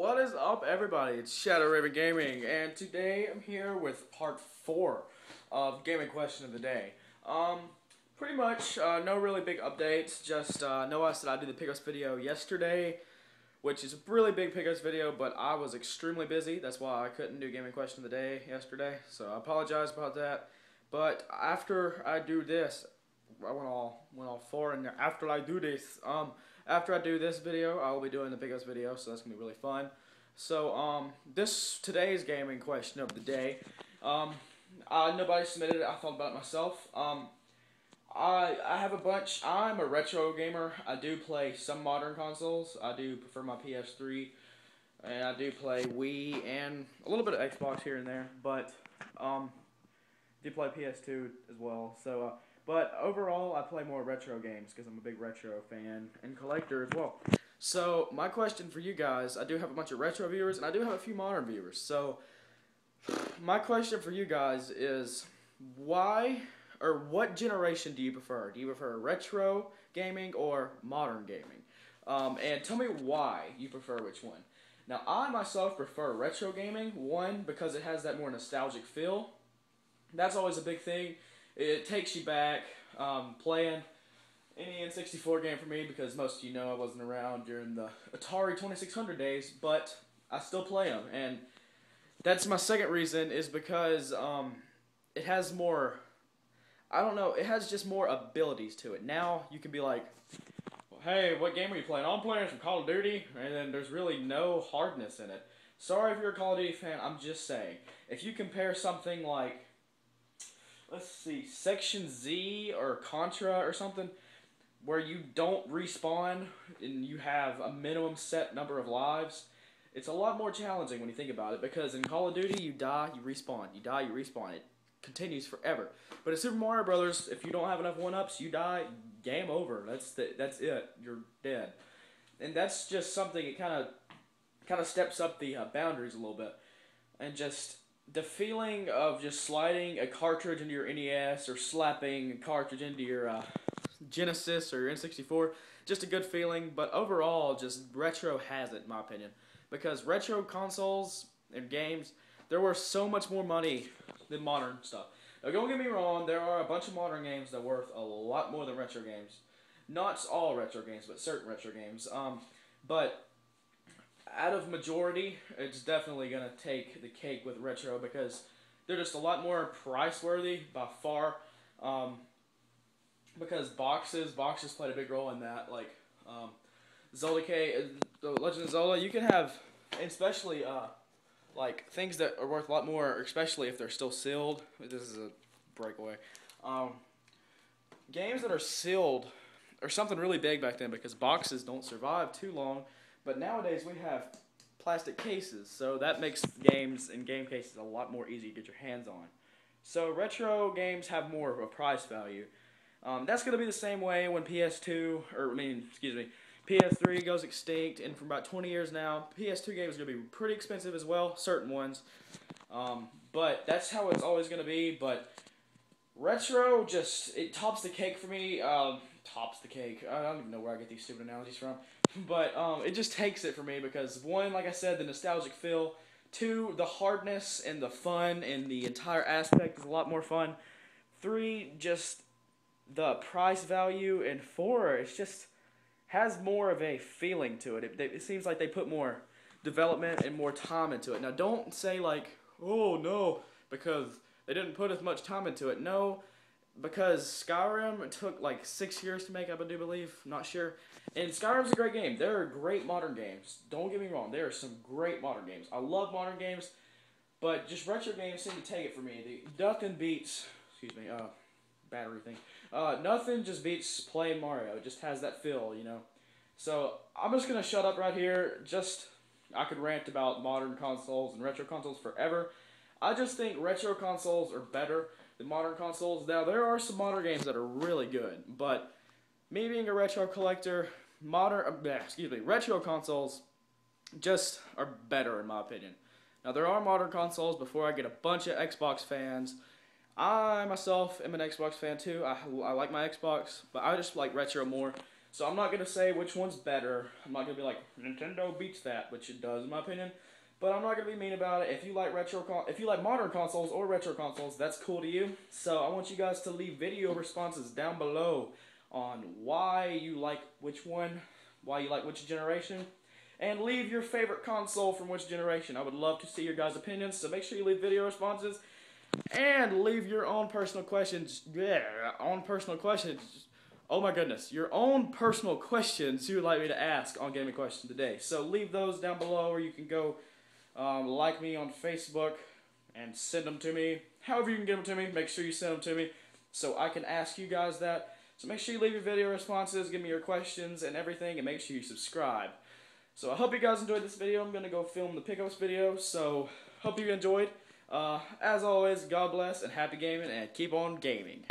What is up, everybody? It's Shadow Raven Gaming, and today I'm here with part 4 of Gaming Question of the Day. Pretty much, no really big updates, just Noah said I'd do the pickups video yesterday, which is a really big pickups video, but I was extremely busy. That's why I couldn't do Gaming Question of the Day yesterday, so I apologize about that. But after I do this, I went all 4 in there. After I do this, after I do this video, I will be doing the pickups video, so that's gonna be really fun. So today's gaming question of the day. Nobody submitted it. I thought about it myself. I have a bunch. I'm a retro gamer. I do play some modern consoles. I do prefer my PS3, and I do play Wii and a little bit of Xbox here and there. But do play PS2 as well. So. But overall, I play more retro games because I'm a big retro fan and collector as well. So my question for you guys, I do have a bunch of retro viewers and I do have a few modern viewers. So my question for you guys is why or what generation do you prefer? Do you prefer retro gaming or modern gaming? And tell me why you prefer which one. Now I myself prefer retro gaming, one, because it has that more nostalgic feel. That's always a big thing. It takes you back, playing any N64 game for me, because most of you know I wasn't around during the Atari 2600 days, but I still play them. And that's my second reason, is because it has more, I don't know, it has just more abilities to it. Now you can be like, well, hey, what game are you playing? I'm playing some Call of Duty, and then there's really no hardness in it. Sorry if you're a Call of Duty fan, I'm just saying. If you compare something like, let's see, Section Z or Contra or something, where you don't respawn and you have a minimum set number of lives, it's a lot more challenging when you think about it, because in Call of Duty, you die, you respawn. You die, you respawn. It continues forever. But in Super Mario Brothers, if you don't have enough one-ups, you die, game over. That's it. You're dead. And that's just something, it kind of steps up the boundaries a little bit. And just the feeling of just sliding a cartridge into your NES or slapping a cartridge into your Genesis or N64, just a good feeling. But overall, just retro has it, in my opinion. Because retro consoles and games, they're worth so much more money than modern stuff. Now, don't get me wrong, there are a bunch of modern games that are worth a lot more than retro games. Not all retro games, but certain retro games. But out of majority, it's definitely going to take the cake with retro, because they're just a lot more price-worthy by far, because boxes played a big role in that. Like Zelda The Legend of Zelda, you can have, especially like things that are worth a lot more, especially if they're still sealed. This is a breakaway. Games that are sealed are something really big back then, because boxes don't survive too long. But nowadays we have plastic cases, so that makes games and game cases a lot more easy to get your hands on. So retro games have more of a price value. That's going to be the same way when PS3 goes extinct, and for about 20 years now, PS2 games are going to be pretty expensive as well, certain ones. But that's how it's always going to be. But retro it tops the cake for me. Tops the cake. I don't even know where I get these stupid analogies from. But it just takes it for me, because one, like I said, the nostalgic feel. Two, the hardness and the fun and the entire aspect is a lot more fun. Three, just the price value. And four, it's just has more of a feeling to it. It seems like they put more development and more time into it. Now, don't say like, oh no, because they didn't put as much time into it. No, because Skyrim took like 6 years to make, I do believe. I'm not sure. And Skyrim's a great game. There are great modern games. Don't get me wrong. There are some great modern games. I love modern games, but just retro games seem to take it for me. Nothing beats, battery thing. Nothing just beats playing Mario. It just has that feel, you know. So I'm just gonna shut up right here. I could rant about modern consoles and retro consoles forever. I just think retro consoles are better than modern consoles. Now, there are some modern games that are really good, but me being a retro collector, retro consoles just are better in my opinion. Now, there are modern consoles before I get a bunch of Xbox fans. I myself am an Xbox fan too. I like my Xbox, but I just like retro more. So I'm not gonna say which one's better. I'm not gonna be like Nintendo beats that, which it does in my opinion. But I'm not gonna be mean about it. If you like if you like modern consoles or retro consoles, that's cool to you. So I want you guys to leave video responses down below on why you like which one, why you like which generation, and leave your favorite console from which generation. I would love to see your guys' opinions. So make sure you leave video responses and leave your own personal questions. Yeah, own personal questions. Oh my goodness, your own personal questions you would like me to ask on Gaming Question today. So leave those down below, or you can go like me on Facebook and send them to me. However you can get them to me, make sure you send them to me so I can ask you guys that. So make sure you leave your video responses, give me your questions and everything, and make sure you subscribe. So I hope you guys enjoyed this video. I'm going to go film the pickups video, so hope you enjoyed. As always, God bless and happy gaming, and keep on gaming.